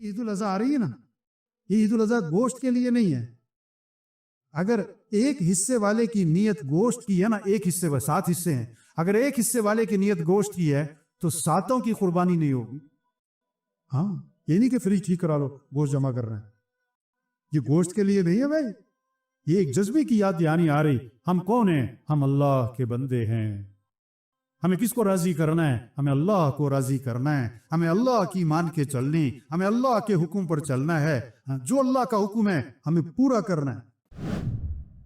عید الاضحیٰ آ رہی ہے نا، یہ عید الاضحیٰ گوشت کے لیے نہیں ہے. اگر ایک حصے والے کی نیت گوشت کی ہے نا، ایک حصے 7 حصے ہیں، اگر ایک حصے والے کی نیت گوشت کی ہے تو 7 کی قربانی نہیں ہوگی. ہاں، یہ نہیں کہ فریج ٹھیک کرا لو گوشت جمع کر رہے ہیں، یہ گوشت کے لیے نہیں ہے بھائی. یہ ایک جذبے کی یاد دہانی آ رہی. ہم کون ہیں؟ ہم اللہ کے بندے ہیں. ہمیں کس کو راضی کرنا ہے؟ ہمیں اللہ کو راضی کرنا ہے. ہمیں اللہ کی مان کے چلنی، ہمیں اللہ کے حکم پر چلنا ہے. جو اللہ کا حکم ہے ہمیں پورا کرنا ہے.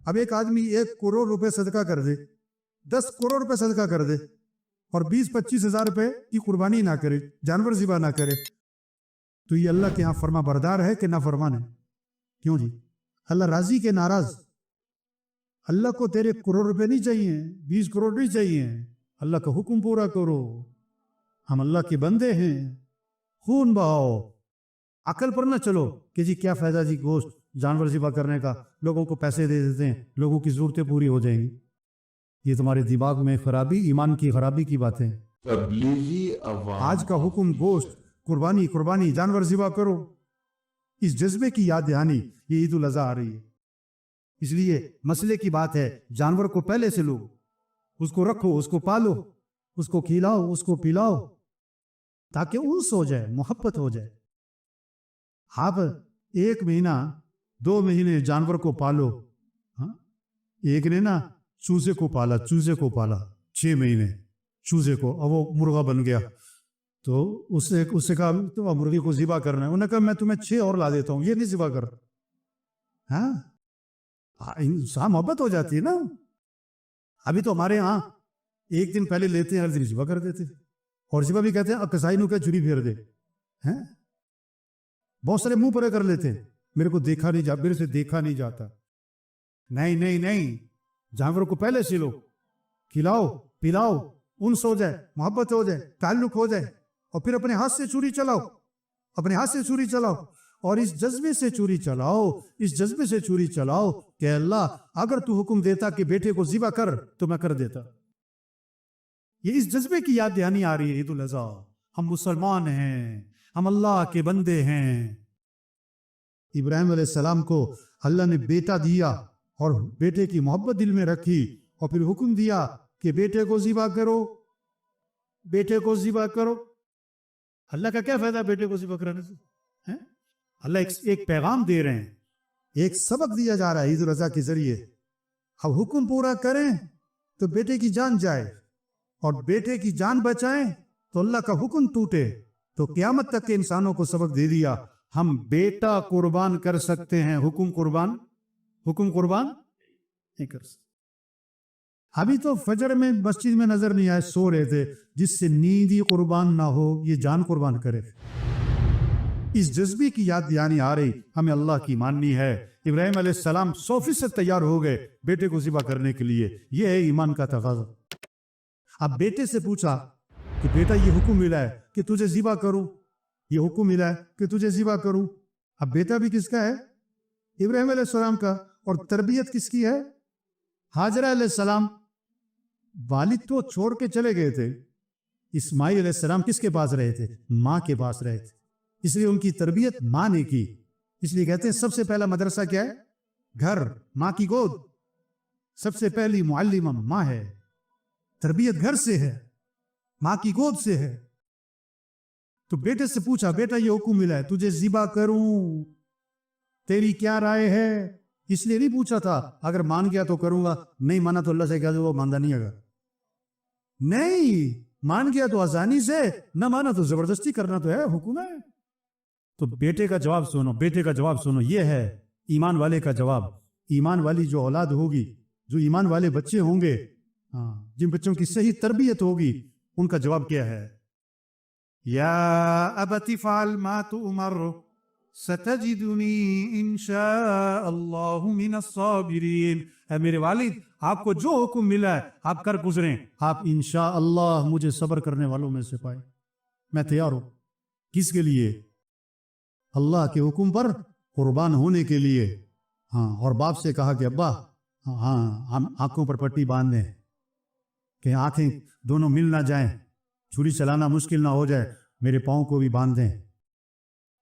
اب ایک آدمی 1 کروڑ روپے صدقہ کر دے، 10 کروڑ روپے صدقہ کر دے اور 20-25 ہزار روپے کی قربانی نہ کرے، جانور ذبح نہ کرے، تو یہ اللہ کے ہاں فرما بردار ہے کہ نافرمان ہے؟ کیوں جی؟ اللہ راضی کے ناراض؟ اللہ کو تیرے کروڑ روپے نہیں چاہیے، 20 کروڑ نہیں چاہیے، اللہ کا حکم پورا کرو. ہم اللہ کے بندے ہیں. خون بہاؤ، عقل پر نہ چلو کہ جی کیا فائدہ جی گوشت جانور ذبح کرنے کا، لوگوں کو پیسے دے دیتے ہیں، لوگوں کی ضرورتیں پوری ہو جائیں گی. یہ تمہارے دماغ میں خرابی، ایمان کی خرابی کی باتیں. تبلیغی عوام آج کا حکم گوشت، قربانی، جانور ذبح کرو. اس جذبے کی یاد دہانی یہ عید الاضحیٰ آ رہی ہے. اس لیے مسئلے کی بات ہے، جانور کو پہلے سے لو، اس کو رکھو، اس کو پالو، اس کو کھلاؤ، اس کو پلاؤ، تاکہ انس ہو جائے، محبت ہو جائے. آپ 1 مہینہ 2 مہینے جانور کو پالو. ہاں، ایک نے نا چوزے کو پالا 6 مہینے چوزے کو، اور وہ مرغا بن گیا. تو اس سے کہا تو مرغی کو ذبح کرنا ہے. انہوں نے کہا میں تمہیں 6 اور لا دیتا ہوں، یہ نہیں ذبح کر. ہاں، انسان محبت ہو جاتی ہے نا. ابھی تو ہمارے ہاں 1 دن پہلے لیتے ہیں، ہر دن ذبح کر دیتے، اور ذبح بھی کہتے ہیں کسائی نو کہ چری پھیر دے. بہت سارے منہ پرے کر لیتے ہیں، میرے کو دیکھا نہیں میرے سے دیکھا نہیں جاتا. نہیں، جانور کو پہلے سے لو، کھلاؤ پلاؤ، انس ہو جائے، محبت ہو جائے، تعلق ہو جائے، اور پھر اپنے ہاتھ سے چوری چلاؤ، اور اس جذبے سے چوری چلاؤ کہ اللہ اگر تو حکم دیتا کہ بیٹے کو ذبح کر تو میں کر دیتا. یہ اس جذبے کی یاد دہانی آ رہی ہے عید الاضحیٰ. ہم مسلمان ہیں، ہم اللہ کے بندے ہیں. ابراہیم علیہ السلام کو اللہ نے بیٹا دیا اور بیٹے کی محبت دل میں رکھی، اور پھر حکم دیا کہ بیٹے کو ذبح کرو. اللہ کا کیا فائدہ بیٹے کو ذبح کرانے سے؟ اللہ ایک پیغام دے رہے ہیں، ایک سبق دیا جا رہا ہے عید الاضحیٰ کے ذریعے. اب حکم پورا کریں تو بیٹے کی جان جائے، اور بیٹے کی جان بچائیں تو اللہ کا حکم ٹوٹے. تو قیامت تک کے انسانوں کو سبق دے دیا، ہم بیٹا قربان کر سکتے ہیں، حکم قربان نہیں کر سکتے. ابھی تو فجر میں مسجد میں نظر نہیں آئے، سو رہے تھے. جس سے نیند ہی قربان نہ ہو یہ جان قربان کرے. اس جذبے کی یاد دہانی آ رہی، ہمیں اللہ کی ماننی ہے. ابراہیم علیہ السلام 100% تیار ہو گئے بیٹے کو ذبح کرنے کے لیے. یہ ہے ایمان کا تقاضا. اب بیٹے سے پوچھا کہ بیٹا یہ حکم ملا ہے کہ تجھے ذبح کروں، اب بیٹا بھی کس کا ہے؟ ابراہیم علیہ السلام کا. اور تربیت کس کی ہے؟ ہاجرہ علیہ السلام. والد تو چھوڑ کے چلے گئے تھے. اسماعیل علیہ السلام کس کے پاس رہے تھے؟ ماں کے پاس رہے تھے. اس لیے ان کی تربیت ماں نے کی. اس لیے کہتے ہیں سب سے پہلا مدرسہ کیا ہے؟ گھر، ماں کی گود. سب سے پہلی معلمہ ماں ہے. تربیت گھر سے ہے، ماں کی گود سے ہے. تو بیٹے سے پوچھا بیٹا یہ حکم ملا ہے تجھے ذبح کروں، تیری کیا رائے ہے؟ اس لیے نہیں پوچھا تھا اگر مان گیا تو کروں گا، نہیں مانا تو اللہ سے کہہ دو وہ ماندہ نہیں ہوگا. نہیں، مان گیا تو آسانی سے، نہ مانا تو زبردستی کرنا تو ہے، حکم ہے. تو بیٹے کا جواب سنو، یہ ہے ایمان والے کا جواب. ایمان والی جو اولاد ہوگی، جو ایمان والے بچے ہوں گے، جن بچوں کی صحیح تربیت ہوگی، ان کا جواب کیا ہے؟ یا ابت فعل ما تؤمر ستجدنی انشاء اللہ من الصابرین. اے میرے والد، آپ کو جو حکم ملا ہے آپ کر گزریں، آپ انشاءاللہ مجھے صبر کرنے والوں میں سے پائیں. میں تیار ہوں. کس کے لیے؟ اللہ کے حکم پر قربان ہونے کے لیے. اور باپ سے کہا کہ ابا ہم آنکھوں پر پٹی باندھ دیں کہ آنکھیں دونوں مل نہ جائیں، چھری چلانا مشکل نہ ہو جائے، میرے پاؤں کو بھی باندھ دیں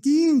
3